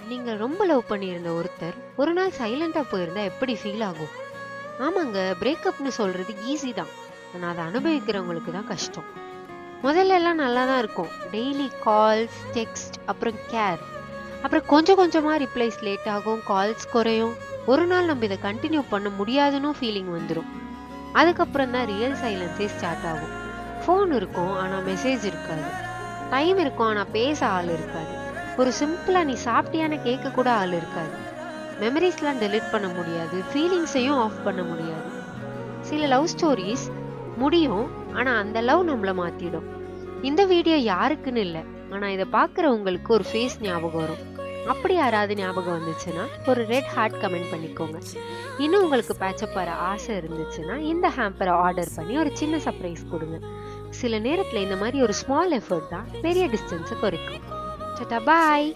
நீங்க ரொம்ப லவ் பண்ணியிருந்த ஒருத்தர் ஒரு நாள் சைலண்டா போயிருந்தா எப்படி ஃபீல் ஆகும்? ஆமாங்க, பிரேக்கப்னு சொல்றது ஈஸி தான். ஆனா அதை அனுபவிக்கிறவங்களுக்கு தான் கஷ்டம். முதல்ல எல்லாம் நல்லா தான் இருக்கும். டெய்லி கால்ஸ், டெக்ஸ்ட், அப்புறம் கேர். அப்புறம் கொஞ்சம் கொஞ்சமா ரிப்ளைஸ் லேட் ஆகும், கால்ஸ் குறையும். ஒரு நாள் நம்ம இதை கண்டினியூ பண்ண முடியாதுன்னு ஃபீலிங் வந்துடும். அதுக்கப்புறம் தான் ரியல் சைலன்ஸே ஸ்டார்ட் ஆகும். ஃபோன் இருக்கும் ஆனா மெசேஜ் இருக்காது. டைம் இருக்கும் ஆனா பேச ஆள் இருக்காது. ஒரு சிம்பிளா நீ சாப்பிட்டியான்னு கேட்க கூட ஆள் இருக்காது. மெமரிஸ்லாம் டெலிட் பண்ண முடியாது, ஃபீலிங்ஸையும் ஆஃப் பண்ண முடியாது. சில லவ் ஸ்டோரிஸ் முடியும், ஆனா அந்த லவ் நம்மள மாத்திடும். இந்த வீடியோ யாருக்குன்னு இல்லை, ஆனா இதை பார்க்குற உங்களுக்கு ஒரு ஃபேஸ் ஞாபகம் வரும். அப்படி யாராவது ஞாபகம் வந்துச்சுன்னா ஒரு ரெட் ஹார்ட் கமெண்ட் பண்ணிக்கோங்க. இன்னும் உங்களுக்கு பேட்சப் வர ஆசை இருந்துச்சுன்னா இந்த ஹேம்பரை ஆர்டர் பண்ணி ஒரு சின்ன சர்ப்ரைஸ் கொடுங்க. சில நேரத்தில் இந்த மாதிரி ஒரு ஸ்மால் எஃபர்ட் தான் பெரிய டிஸ்டன்ஸை குறைக்கும். டாடா, பாய்.